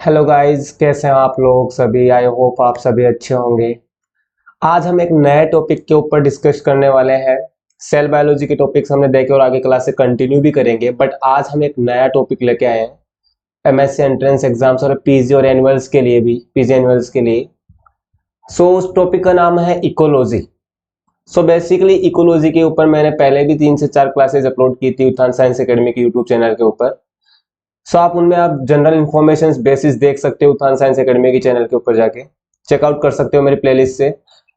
Hello guys, कैसे हैं आप लोग सभी। आई होप आप सभी अच्छे होंगे। आज हम एक नए टॉपिक के ऊपर डिस्कस करने वाले हैं। सेल बायोलॉजी के टॉपिक्स हमने देखे और आगे क्लास से कंटिन्यू भी करेंगे, बट आज हम एक नया टॉपिक लेके आए हैं एमएससी एंट्रेंस एग्जाम्स और पीजी और एनुअल्स के लिए भी, पीजी एनुअल्स के लिए। उस टॉपिक का नाम है इकोलॉजी। बेसिकली इकोलॉजी के ऊपर मैंने पहले भी 3 से 4 क्लासेज अपलोड की थी उत्थान साइंस एकेडमी के यूट्यूब चैनल के ऊपर। आप उनमें आप जनरल इन्फॉर्मेशन बेसिस देख सकते हो उत्थान साइंस एकेडमी के चैनल के ऊपर जाके चेकआउट कर सकते हो मेरी प्लेलिस्ट से।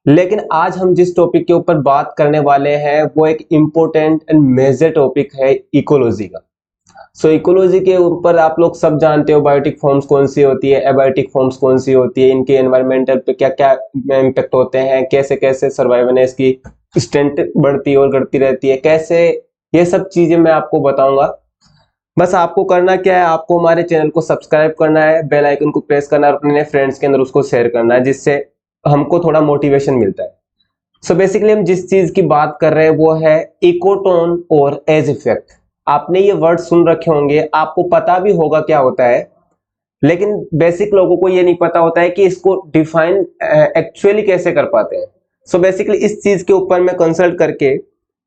लेकिन आज हम जिस टॉपिक के ऊपर बात करने वाले हैं वो एक इम्पोर्टेंट एंड मेजर टॉपिक है इकोलॉजी का। इकोलॉजी के ऊपर आप लोग सब जानते हो बायोटिक फॉर्म्स कौन सी होती है, एबायोटिक फॉर्म्स कौन सी होती है, इनके एनवायरमेंटल पे क्या क्या इम्पेक्ट होते हैं, कैसे कैसे सर्वाइवनेस की स्ट्रेंथ बढ़ती और घटती रहती है, कैसे, ये सब चीजें मैं आपको बताऊंगा। बस आपको करना क्या है, आपको हमारे चैनल को सब्सक्राइब करना है, बेल आइकन को प्रेस करना है और अपने फ्रेंड्स के अंदर उसको शेयर करना है, जिससे हमको थोड़ा मोटिवेशन मिलता है। बेसिकली हम जिस चीज की बात कर रहे हैं वो है इकोटोन और एज इफेक्ट। आपने ये वर्ड सुन रखे होंगे, आपको पता भी होगा क्या होता है, लेकिन बेसिक लोगों को ये नहीं पता होता है कि इसको डिफाइन एक्चुअली कैसे कर पाते हैं। बेसिकली इस चीज के ऊपर मैं कंसल्ट करके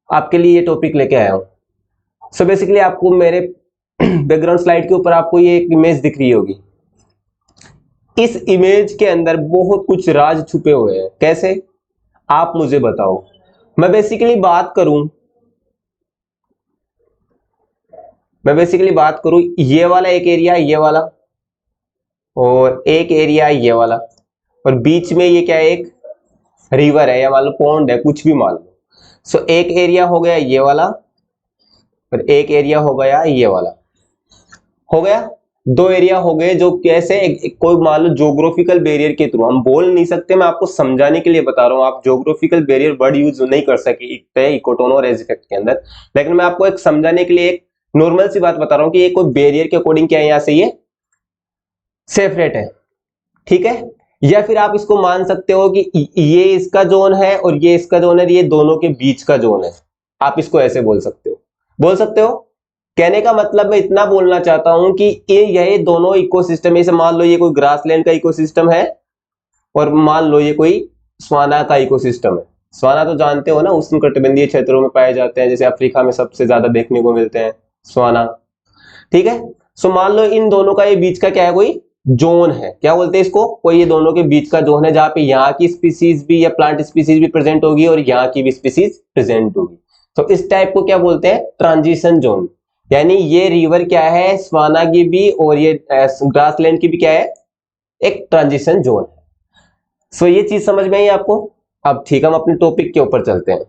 आपके लिए ये टॉपिक लेके आया हूं। बेसिकली आपको मेरे बैकग्राउंड स्लाइड के ऊपर आपको ये एक इमेज दिख रही होगी। इस इमेज के अंदर बहुत कुछ राज छुपे हुए हैं। कैसे, आप मुझे बताओ। मैं बेसिकली बात करूं ये वाला एक एरिया, ये वाला, और एक एरिया ये वाला, और बीच में ये क्या है, एक रिवर है या मान लो पॉन्ड है, कुछ भी मान लो। एक एरिया हो गया ये वाला और एक एरिया हो गया ये वाला। हो गया, दो एरिया हो गए जो कैसे कोई मान लो ज्योग्राफिकल बैरियर के थ्रू, हम बोल नहीं सकते, मैं आपको समझाने के लिए बता रहा हूं। आप ज्योग्राफिकल बैरियर वर्ड यूज नहीं कर सके इकोटोन और एज इफेक्ट के अंदर, लेकिन मैं आपको एक समझाने के लिए एक नॉर्मल सी बात बता रहा हूं कि ये कोई बैरियर के अकॉर्डिंग क्या है, यहां से ये सेपरेट है, ठीक है। या फिर आप इसको मान सकते हो कि ये इसका जोन है और ये इसका जोन है, ये दोनों के बीच का जोन है। आप इसको ऐसे बोल सकते हो, बोल सकते हो। कहने का मतलब मैं इतना बोलना चाहता हूं कि ये दोनों इकोसिस्टम, जैसे मान लो ये कोई ग्रासलैंड का इकोसिस्टम है और मान लो ये कोई स्वाना का इकोसिस्टम है। स्वाना तो जानते हो ना, उष्णकटिबंधीय क्षेत्रों में पाए जाते हैं, जैसे अफ्रीका में सबसे ज्यादा देखने को मिलते हैं स्वाना, ठीक है। मान लो इन दोनों का ये बीच का क्या है, कोई जोन है, क्या बोलते हैं इसको, कोई ये दोनों के बीच का जोन है, जहां पे यहाँ की स्पीसीज भी या प्लांट स्पीसीज भी प्रेजेंट होगी और यहाँ की भी स्पीसीज प्रेजेंट होगी। इस टाइप को क्या बोलते हैं, ट्रांजिशन जोन। यानी ये रिवर क्या है, स्वाना की भी और ये ग्रासलैंड की भी क्या है, एक ट्रांजिशन जोन है। ये चीज समझ में आई आपको। अब ठीक, हम अपने टॉपिक के ऊपर चलते हैं।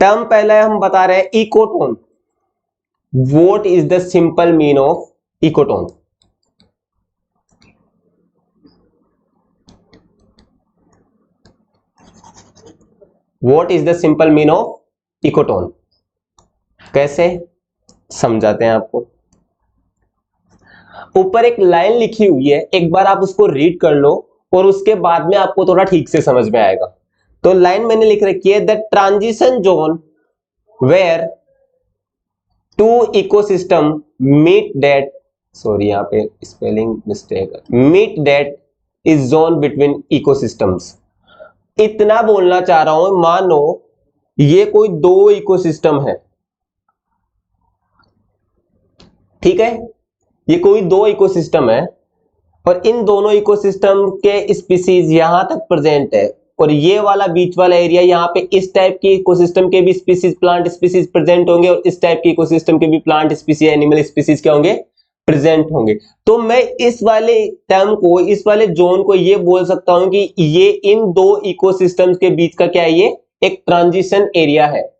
टर्म पहले हम बता रहे हैं ecotone. What is the simple mean of ecotone? What is the simple mean of ecotone? कैसे समझाते हैं आपको। ऊपर एक लाइन लिखी हुई है, एक बार आप उसको रीड कर लो और उसके बाद में आपको थोड़ा ठीक से समझ में आएगा। तो लाइन मैंने लिख रखी है, the transition zone where two ecosystem meet that, sorry यहां पे स्पेलिंग मिस्टेक है, meet that is zone between ecosystems. इतना बोलना चाह रहा हूं, मानो ये कोई दो इकोसिस्टम है, ठीक है। ये कोई दो इकोसिस्टम है और इन दोनों इकोसिस्टम के स्पीसीज यहां तक प्रेजेंट है, और ये वाला बीच वाला एरिया, यहाँ पे इस टाइप की इकोसिस्टम के भी स्पीसीज, प्लांट स्पीसीज प्रेजेंट होंगे और इस टाइप की इकोसिस्टम के भी प्लांट स्पीसीज, एनिमल स्पीसीज क्या होंगे, प्रेजेंट होंगे। तो मैं इस वाले टर्म को, इस वाले जोन को ये बोल सकता हूं कि ये इन दो इकोसिस्टम्स के बीच का क्या है, ये एक ट्रांजिशन एरिया है।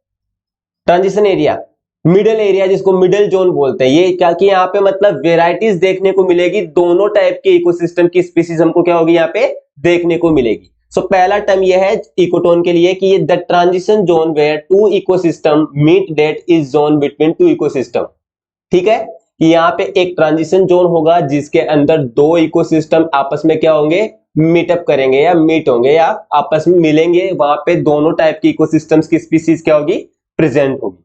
ट्रांजिशन एरिया, मिडल एरिया, जिसको मिडल जोन बोलते हैं। ये क्या कि यहाँ पे मतलब वेराइटीज देखने को मिलेगी, दोनों टाइप के इकोसिस्टम की स्पीसीज हमको क्या होगी यहाँ पे देखने को मिलेगी। पहला टर्म ये है इकोटोन के लिए कि ये the transition zone where two ecosystem meet that is zone between two ecosystem, ठीक है। यहाँ पे एक ट्रांजिशन जोन होगा जिसके अंदर दो इकोसिस्टम आपस में क्या होंगे, मीटअप करेंगे या मीट होंगे या आपस में मिलेंगे, वहां पे दोनों टाइप की इकोसिस्टम्स की स्पीसीज क्या होगी, प्रेजेंट होगी,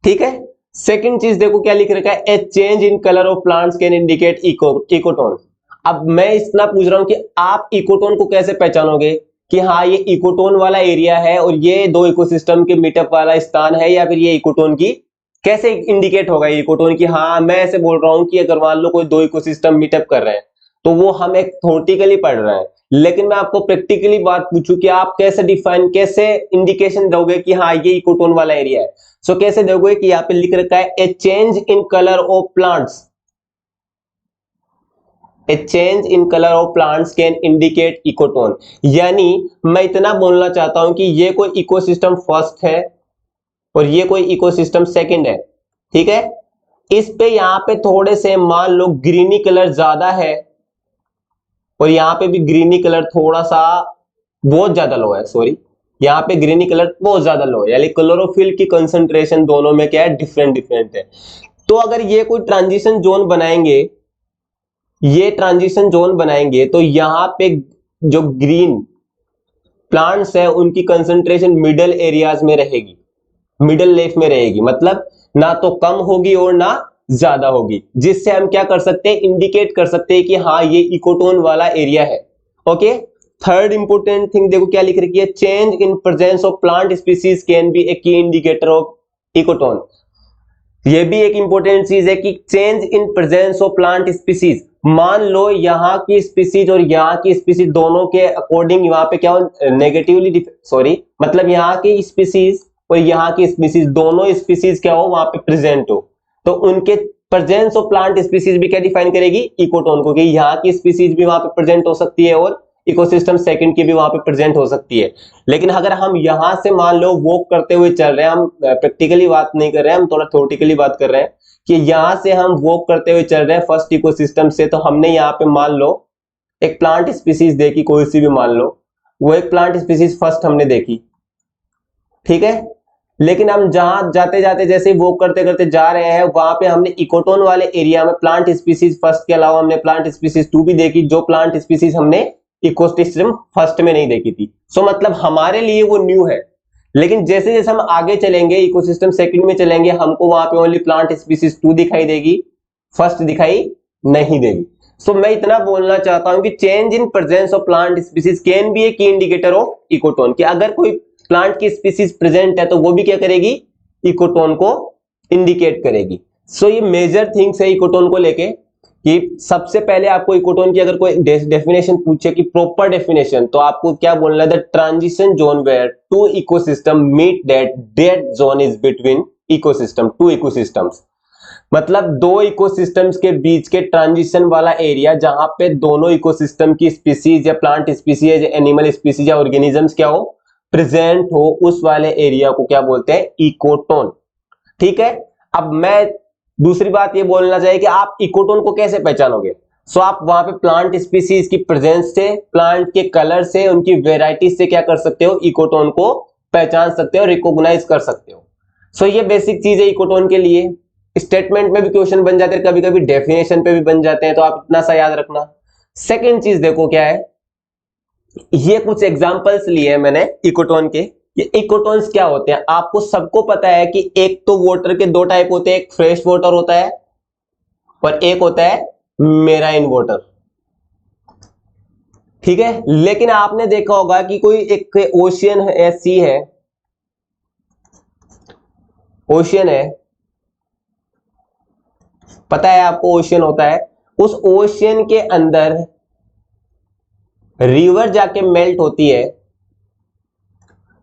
ठीक है। सेकंड चीज देखो क्या लिख रखा है, ए change in colour of plants can indicate ecotone. अब मैं इतना पूछ रहा हूं कि आप इकोटोन को कैसे पहचानोगे कि हाँ ये इकोटोन वाला एरिया है और ये दो इकोसिस्टम के मीटअप वाला स्थान है, या फिर ये इकोटोन की कैसे इंडिकेट होगा इकोटोन की। हाँ मैं ऐसे बोल रहा हूं कि अगर मान लो कोई दो इकोसिस्टम मीटअप कर रहे हैं तो वो हम एक थ्योरेटिकली पढ़ रहे हैं, लेकिन मैं आपको प्रैक्टिकली बात पूछूं कि आप कैसे डिफाइन, कैसे इंडिकेशन दोगे कि हाँ ये इकोटोन वाला एरिया है। सो कैसे दोगे कि यहाँ पे लिख रखा है ए change in colour of plants, A change in colour of plants can indicate ecotone. यानी मैं इतना बोलना चाहता हूं कि ये कोई इकोसिस्टम फर्स्ट है और ये कोई इकोसिस्टम सेकंड है, ठीक है। इस पे यहाँ पे थोड़े से मान लो ग्रीनी कलर ज्यादा है और यहाँ पे भी ग्रीनी कलर थोड़ा सा बहुत ज्यादा लो है, सॉरी यहाँ पे ग्रीनी कलर बहुत ज्यादा लो है, यानी क्लोरोफिल की कंसंट्रेशन दोनों में क्या है, डिफरेंट डिफरेंट है। तो अगर ये कोई ट्रांजिशन जोन बनाएंगे, ये ट्रांजिशन जोन बनाएंगे तो यहाँ पे जो ग्रीन प्लांट्स है उनकी कंसंट्रेशन मिडल एरियाज में रहेगी, मिडल लेफ्ट में रहेगी, मतलब ना तो कम होगी और ना ज्यादा होगी, जिससे हम क्या कर सकते हैं, इंडिकेट कर सकते हैं कि हाँ ये इकोटोन वाला एरिया है। ओके, थर्ड इंपोर्टेंट थिंग देखो क्या लिख रखी है, change in presence of plant species can be a key indicator of ecotone. ये भी एक इंपॉर्टेंट चीज है कि change in presence of plant species, मान लो यहाँ की स्पीसीज और यहाँ की स्पीसीज दोनों के अकॉर्डिंग यहाँ पे क्या हो, नेगेटिवली, सॉरी मतलब यहाँ की स्पीसीज और यहाँ की स्पीसीज दोनों स्पीसीज क्या हो वहां पे प्रेजेंट हो, तो उनके प्रेजेंस ऑफ प्लांट स्पीसीज भी क्या डिफाइन करेगी, इकोटोन को, कि यहाँ की स्पीसीज भी वहां पे प्रेजेंट हो सकती है और इकोसिस्टम सेकंड की भी वहां पे प्रेजेंट हो सकती है। लेकिन अगर हम यहां से मान लो वॉक करते हुए चल रहे हैं, हम प्रैक्टिकली बात नहीं कर रहे हैं, हम थोड़ा थ्योरेटिकली बात कर रहे हैं कि यहां से हम वॉक करते हुए चल रहे हैं फर्स्ट इकोसिस्टम से, तो हमने यहाँ पे मान लो एक प्लांट स्पीसीज देखी, कोई सी भी मान लो, वो एक प्लांट स्पीसीज फर्स्ट हमने देखी, ठीक है। लेकिन हम जहां जाते जाते जैसे वॉक करते करते जा रहे हैं वहां पे हमने इकोटोन वाले एरिया में प्लांट स्पीसीज फर्स्ट के अलावा हमने प्लांट स्पीसीज टू भी देखी, जो प्लांट स्पीसीज हमने इकोसिस्टम फर्स्ट में नहीं देखी थी। सो मतलब हमारे लिए वो न्यू है, लेकिन जैसे जैसे हम आगे चलेंगे इकोसिस्टम सेकंड में चलेंगे, हमको वहां पे ओनली प्लांट स्पीसीज टू दिखाई देगी, फर्स्ट दिखाई नहीं देगी। सो मैं इतना बोलना चाहता हूं कि change in presence of plant species can be a key indicator of ecotone, कि अगर कोई प्लांट की स्पीसीज प्रेजेंट है तो वो भी क्या करेगी, इकोटोन को इंडिकेट करेगी। सो ये मेजर थिंग्स है इकोटोन को लेके, कि सबसे पहले आपको इकोटोन की अगर कोई डेफिनेशन पूछे कि प्रॉपर डेफिनेशन, तो आपको क्या बोलना है, the transition zone where two ecosystem meet that zone is between ecosystem, two ecosystems, मतलब दो इकोसिस्टम्स के बीच के ट्रांजिशन वाला एरिया जहां पे दोनों इकोसिस्टम की स्पीसीज या प्लांट स्पीसीज या एनिमल स्पीसीज या ऑर्गेनिजम्स क्या हो, प्रेजेंट हो, उस वाले एरिया को क्या बोलते हैं, इकोटोन, ठीक है। अब मैं दूसरी बात ये बोलना चाहिए कि आप इकोटोन को कैसे पहचानोगे। सो आप वहां पे प्लांट स्पीसीज की प्रेजेंस से, प्लांट के कलर से, उनकी वेराइटी से क्या कर सकते हो, इकोटोन को पहचान सकते हो, रिकॉग्नाइज कर सकते हो। सो ये बेसिक चीज है इकोटोन के लिए। स्टेटमेंट में भी क्वेश्चन बन जाते हैं, कभी कभी डेफिनेशन पे भी बन जाते हैं, तो आप इतना सा याद रखना। सेकेंड चीज देखो क्या है, ये कुछ एग्जांपल्स लिए हैं मैंने इकोटोन के। ये इकोटोन्स क्या होते हैं, आपको सबको पता है कि एक तो वाटर के दो टाइप होते हैं, एक फ्रेश वाटर होता है और एक होता है मेराइन वाटर, ठीक है। लेकिन आपने देखा होगा कि कोई एक ओशियन है, सी है, ओशियन है, पता है आपको ओशियन होता है, उस ओशियन के अंदर रिवर जाके मेल्ट होती है।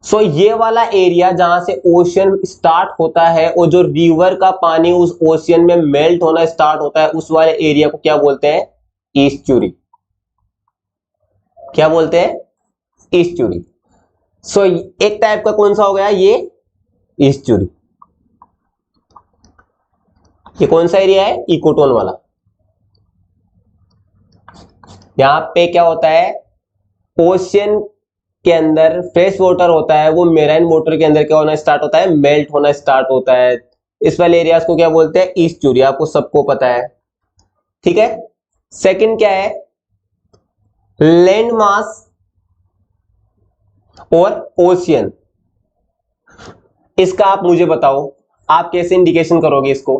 सो ये वाला एरिया जहां से ओशियन स्टार्ट होता है और जो रिवर का पानी उस ओशियन में मेल्ट होना स्टार्ट होता है, उस वाले एरिया को क्या बोलते हैं, ईस्चुरी। क्या बोलते हैं, ईस्चुरी। सो एक टाइप का कौन सा हो गया ये, ईस्चुरी। ये कौन सा एरिया है, इकोटोन वाला। यहां पे क्या होता है, ओशियन के अंदर फ्रेश वाटर होता है, वो मेराइन वाटर के अंदर क्या होना स्टार्ट होता है, मेल्ट होना स्टार्ट होता है। इस वाले एरियाज को क्या बोलते हैं, ईस्चुरी, आपको सबको पता है, ठीक है। सेकंड क्या है, लैंड मास और ओशियन। इसका आप मुझे बताओ, आप कैसे इंडिकेशन करोगे इसको?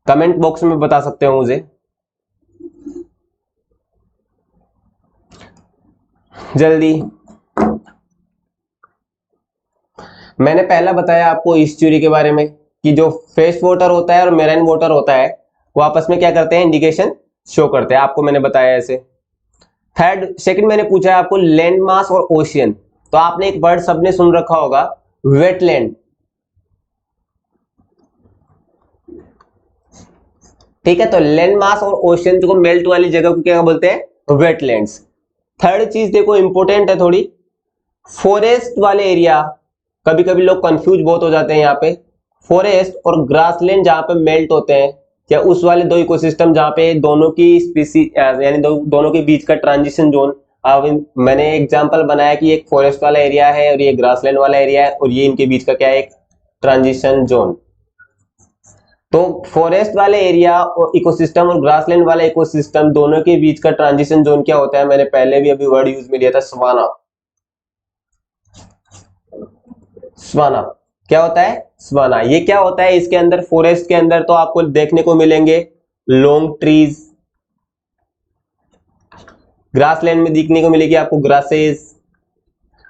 कमेंट बॉक्स में बता सकते हो मुझे जल्दी। मैंने पहला बताया आपको ईस्चुरी के बारे में कि जो फ्रेश वाटर होता है और मेराइन वाटर होता है वो आपस में क्या करते हैं, इंडिकेशन शो करते हैं, आपको मैंने बताया ऐसे। थर्ड सेकंड मैंने पूछा है आपको लैंड मास और ओशियन, तो आपने एक वर्ड सबने सुन रखा होगा, वेटलैंड। ठीक है, तो लैंड मास और ओशियन जो मेल्ट वाली जगह को क्या बोलते हैं, वेटलैंड्स। थर्ड चीज देखो इंपॉर्टेंट है थोड़ी, फॉरेस्ट वाले एरिया, कभी कभी लोग कंफ्यूज बहुत हो जाते हैं यहाँ पे, फॉरेस्ट और ग्रासलैंड जहां पे मेल्ट होते हैं, या उस वाले दो इकोसिस्टम जहां पे दोनों की स्पीसीज यानी दोनों के बीच का ट्रांजिशन जोन। अब मैंने एग्जांपल बनाया कि एक फॉरेस्ट वाला एरिया है और ये ग्रासलैंड वाला एरिया है, और ये इनके बीच का क्या है, एक ट्रांजिशन जोन। तो फॉरेस्ट वाले एरिया और इकोसिस्टम और ग्रासलैंड वाला इकोसिस्टम दोनों के बीच का ट्रांजिशन जोन क्या होता है, मैंने पहले भी अभी वर्ड यूज में लिया था, सवाना। सवाना क्या होता है, सवाना। ये क्या होता है, इसके अंदर फॉरेस्ट के अंदर तो आपको देखने को मिलेंगे लॉन्ग ट्रीज, ग्रासलैंड में देखने को मिलेगी आपको ग्रासेस,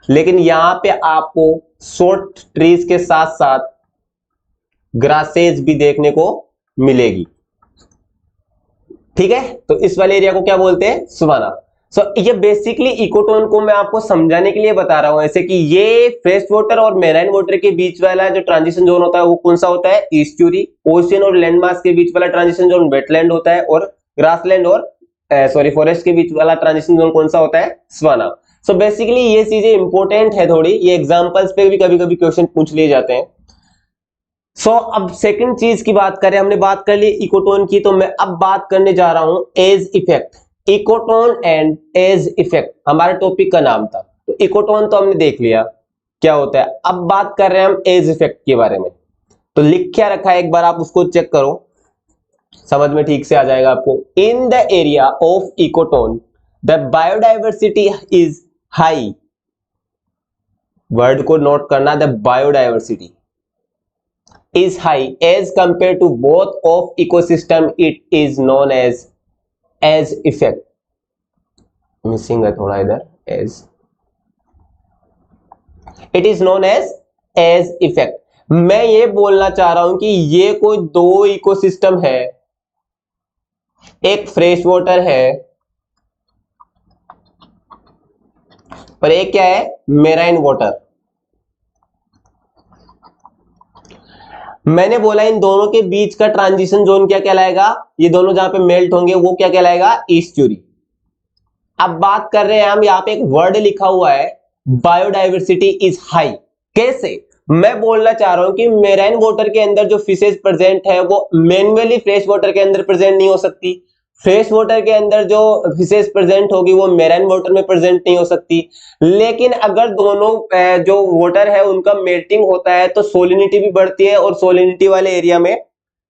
लेकिन यहां पे आपको शॉर्ट ट्रीज के साथ साथ ग्रासेस भी देखने को मिलेगी। ठीक है, तो इस वाले एरिया को क्या बोलते हैं, सवाना। सो ये बेसिकली इकोटोन को मैं आपको समझाने के लिए बता रहा हूं ऐसे कि ये फ्रेश वाटर और मेराइन वाटर के बीच वाला जो ट्रांजिशन जोन होता है वो कौन सा होता है, ईस्चुरी। ओशियन और लैंड मास के बीच वाला ट्रांजिशन जोन वेटलैंड होता है, और ग्रासलैंड और फॉरेस्ट के बीच वाला ट्रांजिशन जोन कौन सा होता है, सवाना। सो बेसिकली ये चीजें इंपॉर्टेंट है थोड़ी, ये एग्जांपल्स पे भी कभी कभी क्वेश्चन पूछ लिए जाते हैं। सो अब सेकंड चीज की बात करें, हमने बात कर ली इकोटोन की, तो मैं अब बात करने जा रहा हूं edge effect. Ecotone and edge effect हमारे टॉपिक का नाम था। तो इकोटोन तो हमने देख लिया क्या होता है, अब बात कर रहे हैं हम एज इफेक्ट के बारे में। तो लिख क्या रखा है, एक बार आप उसको चेक करो, समझ में ठीक से आ जाएगा आपको। In the area of ecotone the biodiversity is high. Word को नोट करना, the biodiversity is high as compared to both of ecosystem, it is known as effect। Missing है थोड़ा इधर, as it is known as effect। मैं ये बोलना चाह रहा हूं कि ये कोई दो इकोसिस्टम है, एक फ्रेश वाटर है और एक क्या है, मेराइन वाटर। मैंने बोला इन दोनों के बीच का ट्रांजिशन जोन क्या कहलाएगा, ये दोनों जहां पे मेल्ट होंगे वो क्या कहलाएगा, ईस्चुरी। अब बात कर रहे हैं हम, यहां पे एक वर्ड लिखा हुआ है बायोडाइवर्सिटी इज हाई। कैसे, मैं बोलना चाह रहा हूं कि मेराइन वाटर के अंदर जो फिशेज प्रेजेंट है वो मैन्युअली फ्रेश वाटर के अंदर प्रेजेंट नहीं हो सकती, फ्रेश वाटर के अंदर जो फिशेज प्रेजेंट होगी वो मेराइन वाटर में प्रेजेंट नहीं हो सकती। लेकिन अगर दोनों जो वाटर है उनका मेल्टिंग होता है तो सोलिनिटी भी बढ़ती है, और सोलिनिटी वाले एरिया में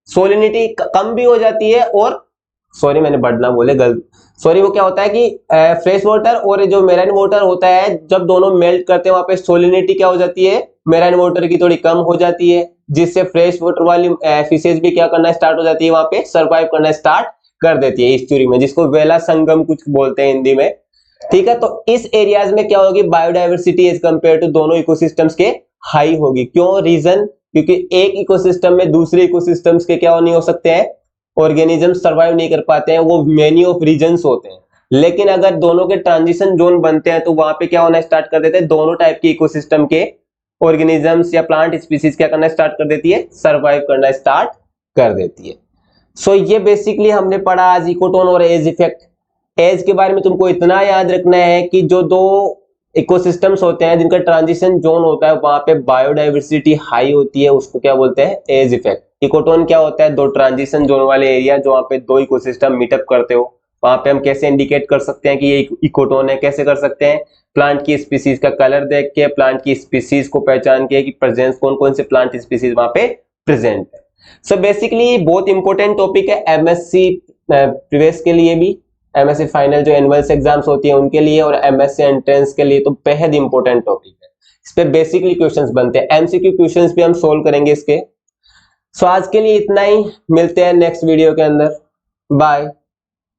सोलिनिटी कम भी हो जाती है, और सॉरी मैंने बढ़ना बोले गलत, सॉरी वो क्या होता है कि फ्रेश वाटर और जो मेराइन वाटर होता है जब दोनों मेल्ट करते हैं वहां पे सोलिनिटी क्या हो जाती है, मेराइन वाटर की थोड़ी कम हो जाती है, जिससे फ्रेश वाटर वाली फिशेज भी क्या करना स्टार्ट हो जाती है, वहां पे सर्वाइव करना स्टार्ट कर देती है ईस्चुरी में, जिसको वेला संगम कुछ बोलते हैं हिंदी में। ठीक है, तो इस एरियाज में क्या होगी, बायोडाइवर्सिटी एज कंपेयर टू दोनों इकोसिस्टम्स के हाई होगी। क्यों, रीजन, क्योंकि एक इकोसिस्टम में दूसरे इकोसिस्टम्स के क्या नहीं हो सकते हैं, ऑर्गेनिज्म सर्वाइव नहीं कर पाते हैं, वो मेनी ऑफ रीजन्स होते हैं। लेकिन अगर दोनों के ट्रांजिशन जोन बनते हैं तो वहां पे क्या होना स्टार्ट कर देते हैं, दोनों टाइप के इकोसिस्टम के ऑर्गेनिजम्स या प्लांट स्पीसीज क्या करना स्टार्ट कर देती है, सर्वाइव करना स्टार्ट कर देती है। सो ये बेसिकली हमने पढ़ा आज इकोटोन और एज इफेक्ट। एज के बारे में तुमको इतना याद रखना है कि जो दो इकोसिस्टम्स होते हैं जिनका ट्रांजिशन जोन होता है वहां पे बायोडाइवर्सिटी हाई होती है, उसको क्या बोलते हैं, एज इफेक्ट। इकोटोन क्या होता है, दो ट्रांजिशन जोन वाले एरिया जो वहां पे दो इकोसिस्टम मीटअप करते हो, वहां पे हम कैसे इंडिकेट कर सकते हैं कि ये इकोटोन है, कैसे कर सकते हैं, प्लांट की स्पीसीज का कलर देख के, प्लांट की स्पीसीज को पहचान के कि प्रेजेंस कौन कौन से प्लांट स्पीसीज वहां पे प्रेजेंट है। सो बेसिकली बहुत इंपॉर्टेंट टॉपिक है एमएससी प्रीवियस के लिए भी, एमएससी फाइनल जो एनुअल्स एग्जाम्स होती है उनके लिए, और एमएससी एंट्रेंस के लिए तो बेहद इंपॉर्टेंट टॉपिक है। इस पे बेसिकली क्वेश्चंस बनते हैं, एमसीक्यू क्वेश्चंस भी हम सोल्व करेंगे इसके। सो आज के लिए इतना ही, मिलते हैं नेक्स्ट वीडियो के अंदर। बाय।